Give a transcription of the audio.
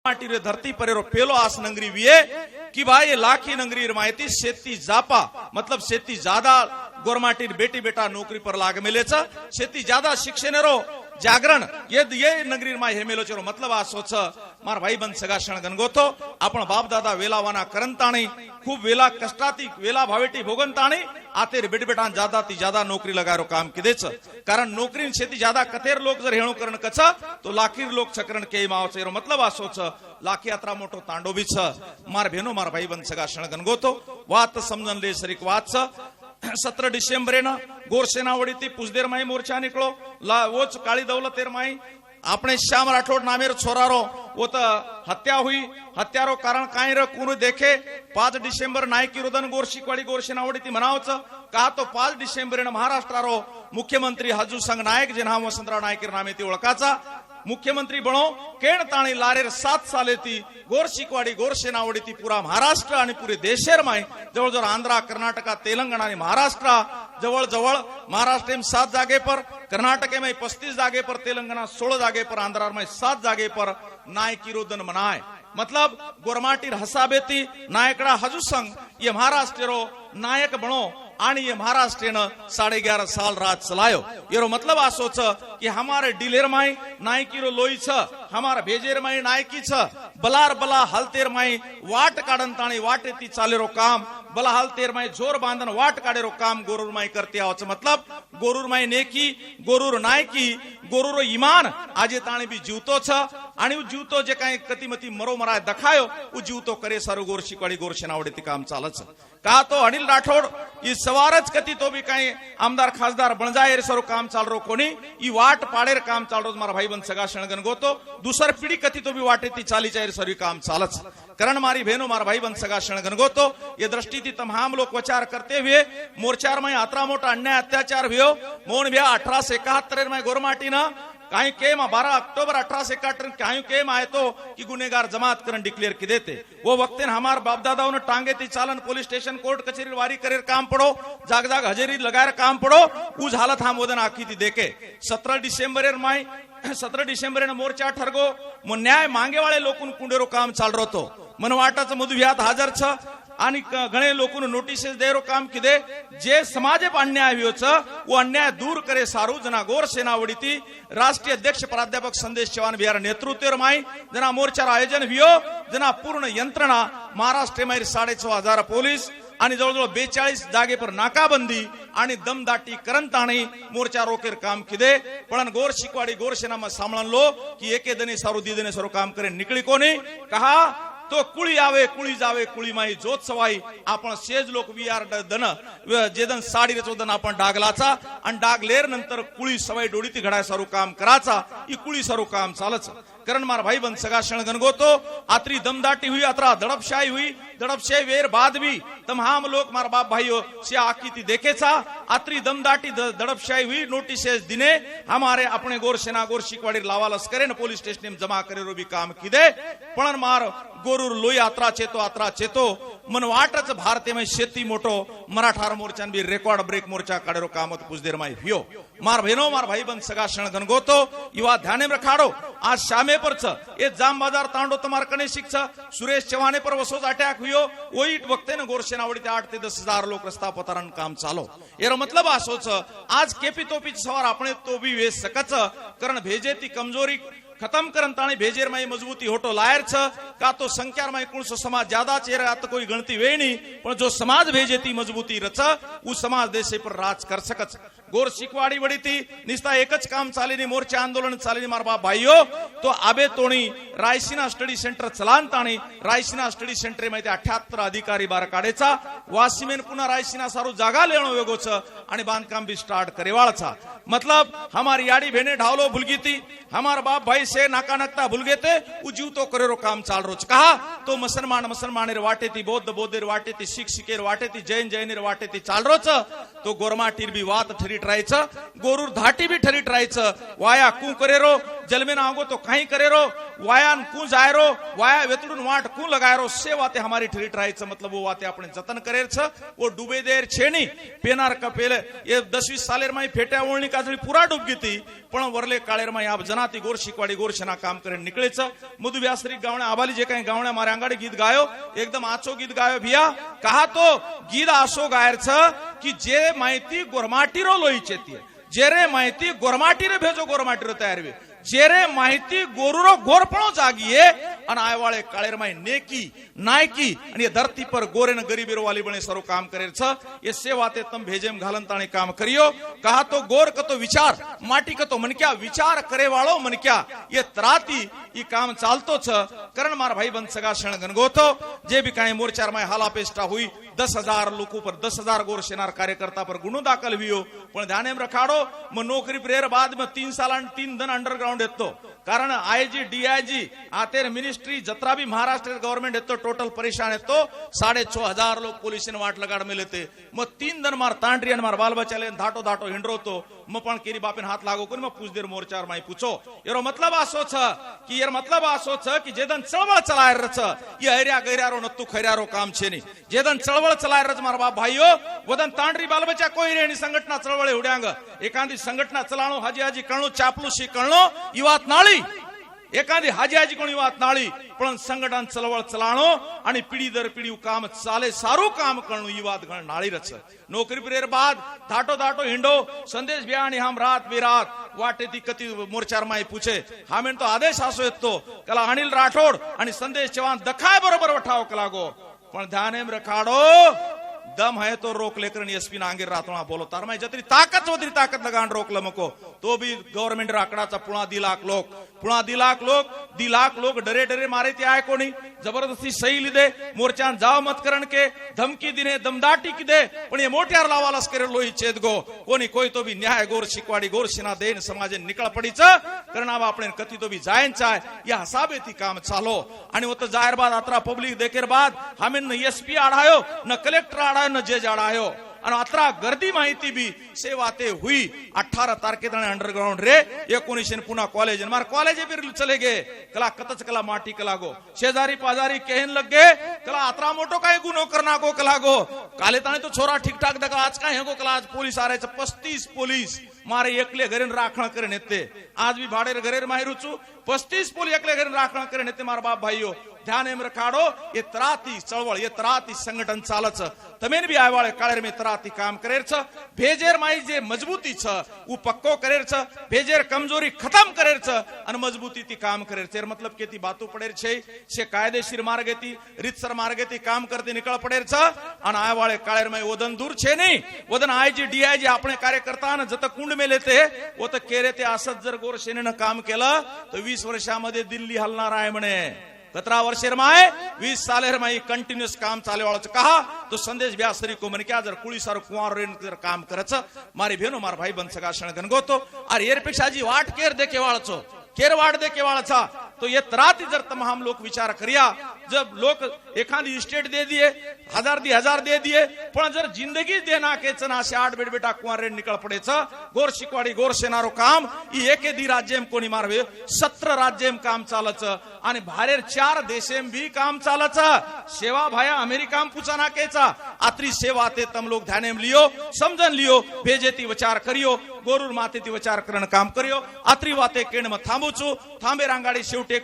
माटी रे धरती पर एरो पेलो आस नंगरी विये कि भाई ये लाखी नंगरी माहिती शेती जापा मतलब शेती ज्यादा गोरमाटी बेटी बेटा नौकरी पर लाग मिले शेती ज्यादा शिक्षण जागरण ये नगरी मा हे मेलो चेरो मतलब आ सोच मार भाई बंद सगा क्षण गणगोतो आपण बाप दादा वेलावाना करंताणी खूब वेला कष्टाती वेला भावेटी भोगंताणी आतेर बेटी बेटा ज्यादा ती ज्यादा नौकरी लगारो काम किदेच कारण नौकरी शेती ज्यादा कथेर लोक जर हेणू करण कच तो लाखीर लोक चक्रण के माव चेरो मतलब आ सोच लाखी यात्रा मोटो तांडो भी छ मार भेनो मार भाई बंद सगा क्षण गणगोतो वात समजन ले सरीक वात छ 17 डिसेंबर गोरसेना वड़ी थी पुजदेर माई मोर्चा निकलो वोच काली दौलतेर माई अपने श्याम राठौड़ नामेर छोरारो वो तो हत्या हुई हत्यारो कारण काई रे कुनु देखे 5 डिसेंबर नायकी रुदन गोरशिकवाडी गोरसेना वड़ी थी मनावच का तो 5 डिसेंबर महाराष्ट्रारो मुख्यमंत्री हजू संघ नायक जे नाम वसंतराव नायकेर नामे ती ओळखाचा मुख्यमंत्री बनो केण ताणी लारेर 7 साले थी गोरशिकवाडी गोरसेना वड़ी थी पूरा महाराष्ट्र आणि पूरे देशेर माई जवळ जवळ आंध्रा कर्नाटका तेलंगणा आणि महाराष्ट्र जवळ जवळ महाराष्ट्र में 7 जागे पर कर्नाटक में 35 जागे पर तेलंगाना 16 जागे पर आंध्रा में 7 जागे पर नायकी रोदन मनाए मतलब गोरमाटीर हसाबेती नायकड़ा हजू संघ ये महाराष्ट्र नायक बनो आणि ये महाराष्ट्र ने 11.5 साल राज चलायो येरो मतलब आ सोच कि हमारे डिलेर माई नायकी रो लोई छ हमारा भेजेर माई नायकी छ बलार बला हलतेर माई वाट काढन ताणी वाटे ती चालेरो काम बला हलतेर माई जोर बांधन वाट काढेरो काम गोरुर माई करते आवच मतलब गोरुर माई नेकी गोरुर नायकी गोरुर ईमान आजे ताणी भी जीवतो छ आणि उ जीवतो जे काही कतिमती मरो मराय दखायो उ जीवतो करे सारो गोरशिकवाडी गोरसेना वड़ी ती काम चालच का तो अनिल राठौड़ ये सवारच कती तो भी कहीं आमदार खासदार बन जाए रे सरो काम चाल रो कोनी ई वाट पाड़ेर काम चाल रो मारा भाई बन सगा शणगन गोतो दूसर पीढ़ी कती तो भी वाटे ती चाली चाहे सरी काम चालच करण मारी बहनों मारा भाई बन सगा शणगन गोतो ये दृष्टि थी तमाम लोग विचार करते हुए मोर्चार में यात्रा मोटा अन्याय अत्याचार भ्यो मोहन भ्या 1871 में गोरमाटी ना काही केम 12 अक्टूबर 1871 काही केम आए तो कि गुनेगार जमात करन डिक्लेयर की देते वो वक्त हमार बाप दादाओं ने टांगे थी चालन पुलिस स्टेशन कोर्ट कचेरी वारी करेर काम पड़ो जाग जाग हजेरी लगाएर काम पड़ो उस हालत हम वदन आखी थी देखे 17 डिसेंबर माई 17 डिसेंबर मोर्चा ठरगो मो न्याय मांगे वाले लोकून कुंडेरो काम चाल रो तो मन वाटाच मधुव्यात हजर छ आणि घणे लोकों नोटिसेस देरो काम किदे जे समाजे पर अन्याय हुयो छ वो अन्याय दूर करे सारू जना गोर सेना वड़ी थी राष्ट्रीय अध्यक्ष प्राध्यापक संदेश चौहान बिहार नेतृत्व माई जना मोर्चार आयोजन हुयो जना पूर्ण यंत्रणा महाराष्ट्र में 6,500 पोलीस आणि जवळजवळ 42 जागे पर नाकाबंदी आणि दमदाटी करंताणी मोर्चा रोकेर काम किदे पण गोरशिकवाडी गोरसेना में सांभळलो की एके दने सारू दी दने सारू काम करे निकली कोनी कहा तो कुळी आवे कुळी जावे कुळी माई जोत सवाई आपण सेज लोक विआर दन जेदन साडी रचोदन आपण डागलाचा आणि डागलेर नंतर कुळी सवाई डोडीती घडाय सारू काम कराचा ई कुळी सारू काम चालच करण मार भाई बन सगा शणगन गोतो आत्री दमदाटी हुई अतरा दड़पशाही वेर बाद भी तमाम लोग मार बाप भाइयों से आकी थी देखेचा आत्री दमदाटी दड़पशाही हुई नोटिसेस दिने हमारे अपने गोर सेना गोर शिकवाड़ी लावालस करे न पुलिस स्टेशन में जमा करे रो भी काम किदे पण मार गोरूर लोई आत्रा चेतो मन वाटच भारतीय में शेती मोटो मराठा मोर्चा भी रेकॉर्ड ब्रेक मोर्चा काढेरो काम कुछ देर में हुयो मार बहनों मार भाई बन सगा शणगन गोतो युवा ध्यान में रखाड़ो आज शामे पर छ ये जाम बाजार तांडो तमार कने शिक्षा सुरेश चौहाने पर वसोज अटैक हुयो वही वक्ते न गोरसेना वड़ी 8 से 10,000 लोग रस्ता पतारन काम चालो एरो मतलब आ सोच आज केपी तोपी सवार अपने तो भी वे सकच करण भेजे ती कमजोरी खत्म करन ताणी भेजेर में मजबूती होटो लायर छ का तो संख्या में कुण समाज ज्यादा चेहरा तो कोई गणती वे नहीं पण जो समाज भेजे ती मजबूती रच उ समाज देशे पर राज कर सकच गोर शिकवाड़ी वड़ी थी निस्ता एकच काम चालीनी मोर्चा आंदोलन चालीनी मार बाप भाइयों तो आबे तोणी रायसीना स्टडी सेंटर चलान ताणी रायसीना स्टडी सेंटर में 78 अधिकारी बार काढेचा वासिमेन पुन्हा रायसीना सारू जागा लेणो वेगो छ आणि बांधकाम भी स्टार्ट करेवाळ छ मतलब हमारी याडी भेने ढावलो भूलगी थी हमार बाप भाई से नाका नकता भूलगे थे उजीव तो करेरो काम चाल रोज कहा तो मुसलमानेर वाटे थी बौद्धेर वाटे थी सिख सिखेर वाटे थी जैनेर वाटे थी चाल रोच तो गोरमाटीर भी वात ठरी ठरीत राहायचं, गोरूर धाटी बी ठरीत राहायचं. वाया कू करेरो जलमे ना आगो तो कहीं करेरो, वायान कू जायरो, वाया वेतडून वाट कू लगायरो, से वाते हमारी ठरीत राहायचं. मतलब वो वाते अपने जतन करेर छ. वो डूबे देर छेनी पेनार का पेले ये 10-20 सालेर माई फेट्या ओळणी काजळी पुरा डूबगी ती, पण वरले काळेर माई आप जनाती गोर शिकवाडी गोर शना काम करे निकळेच. मधु व्यासरी गावणे आबाली जे काही गावणे मारे अंगाडे गीत गायो, एकदम आचो गीत गायो भिया. कहा तो गीत आसो गायर छ की जे माहिती गोरमाटीरो लोईचेती, जेरे माहिती गोरमाटीरे भेजो गोरमाटीरो तयार वे, जेरे माहिती गोरुरो गोरपणो जागीए અને આયવાળે કાળેરમાય નેકી નાયકી અને ધરતી પર ગોરે ને ગરીબીરો વાલી બને સરો કામ કરે છે. એ સેવાતે તમ ભેજેમ ઘાલનતાણી કામ કર્યો. કહા તો ગોર કતો વિચાર માટી કતો મનક્યા, વિચાર કરે વાળો મનક્યા એ ત્રાતી ઈ કામ ચાલતો છે. કરણ મારા ભાઈ બંધ સગા શણ ગનગોતો જે બી કાંઈ મોરચારમાં હાલાપેસ્ટા हुई 10,000 લોકો પર 10,000 ગોર સેનાર કાર્યકર્તા પર ગુનો દાખલ વિયો. પણ ધ્યાને રખાડો મ નોકરી પ્રેર બાદ में 3 साल 3 दिन अंडरग्राउंड येतो. कारण आईजी डीआईजी आतेर मिनिस्ट्री जत्रा भी महाराष्ट्र गवर्नमेंट येतो टोटल परेशान येतो. 6,500 लोग पोलीस वाट लगाड में लेते. मग 3 दिन मार तांडरी आणि मार बाल बच्चा धाटो धाटो हिंडरोतो. मग पण केरी बापेन हाथ लागो कोणी मग पूछ देर मोर्चार माई पूछो. एरो मतलब आसो छ की यार मतलब आसो छ की जेदन चळवळ चलायर छ ये हरिया गैरारो नत्तू खैरारो काम छे नी. जेदन चळवळ चलायर रच मार बाप भाईयो वदन तांडरी बाल बच्चा कोई रेणी संघटना चळवळे उड्यांग एकांदी संघटना चलाणो हाजी हाजी कळणो चापलूसी कळणो ई वात नाळी. एखादी हाजी हाजी कोणी वात नाळी पण संघटन चळवळ चलाणो आणि पिढी दर पिढी काम चाले सारू काम करणो ई वात गण नाळी रच. नौकरी प्रेर बाद धाटो धाटो हिंडो संदेश भ्या आणि हम रात बेरात वाटे ती कती मोर्चार माई पूछे. हामेन तो आदेश आसो येतो कला अनिल राठोड आणि संदेश चव्हाण दखाय बरोबर वठाव कलागो. पण ध्यानेम रखाडो दम है तो रोक लेकर एसपी नांगेर रातोणा बोलो तार में जतरी ताकत वतरी ताकत लगान रोक लमको तो भी गवर्नमेंट आकडाचा पुणा 2 लाख लोग पुणा 2 लाख लोग डरे डरे मारे ते आय कोणी जबरदस्ती सही लिदे मोर्चान जाव मत करण के धमकी दिने दमदाटी की दे. पण ये मोठ्यार लावालस करे लोही छेद गो कोणी कोई तो भी न्याय गोर शिकवाडी गोर शिना देन समाजे निकळ पडीच कारण आवा आपण कती तो भी जायन चाय या हिसाबे ती काम चालो. आणि होत जाहीर बाद अत्रा पब्लिक देखेर बाद हमें एसपी आढायो न कलेक्टर आढायो न जज आढायो आणि अत्रा गर्दी माहिती बी सेवाते हुई. 18 तारखेला अंडरग्राउंड रे 19 पुन्हा कॉलेज मार कॉलेज भी चले गे कला कतच कला माटी कला गो शेजारी पाजारी कहन लग गे कला अत्रा मोटो काय गुनो करना गो कला गो काले ताने तो छोरा ठीक ठाक दगा आज काय है गो कला आज पोलीस आ रहे 35 पोलीस मारे एकले घरेन राखण करे नेते. आज भी भाड़े घरेर माहिरूचू 35 पोलीस एकले घरेन राखण करे नेते मार बाप भाईयो. ध्यान एम रखाडो ये तराती चळवळ ये तराती संगठन चालच तमेन भी आयवाळे काळेर में तराती काम करेर छ. भेजेर माई जे मजबूती छ उ पक्को करेर छ, भेजेर कमजोरी खत्म करेर छ आणि मजबूती ती काम करेर छ. मतलब के ती बातू पडेर छे से कायदेशीर मार्गेती रीतसर मार्गेती काम करते निकळ पडेर छ. आणि आयवाळे काळेर में वदन दूर छे नहीं वदन आईजी डीआईजी अपने कार्यकर्ता न जत कुंड में लेते वो तो केरे ते असत जर गोर सेनेनं काम केलं तर 20 वर्षामध्ये दिल्ली हलणार आहे म्हणे. 17 वर्षेर माय 20 सालेर माई कंटिन्यूस काम चाले वाळच कहा तो संदेश व्यासरी को मन क्या जर कुळी सार कुंवार रेन जर काम करच मारी भेनो मार भाई बन सगा शण गनगोतो अरे एर पेक्षा जी वाट केर देके वाळचो केर वाट देके वाळचा. तो ये तराती जर तमाम लोग विचार करिया जब लोग एखादी स्टेट दे दिए 1000 दे दिए पण जर जिंदगी देना के चना से 8 बेटा कुंवार रेन निकळ पडेच गोर शिकवाडी गोर सेनारो काम ई एके दी राज्यम कोणी मारवे 17 राज्यम काम चालच आणि भारेर 4 देशेम भी काम चालच. सेवा भाया अमेरिका में पूछा ना केचा आत्री सेवा ते तम लोग ध्यानेम लियो समझन लियो भेजेती विचार करियो गोरूर मातेती विचार करण काम करियो. आत्री वाते केण में थांबू छु थांबे रांगाडी शेवटे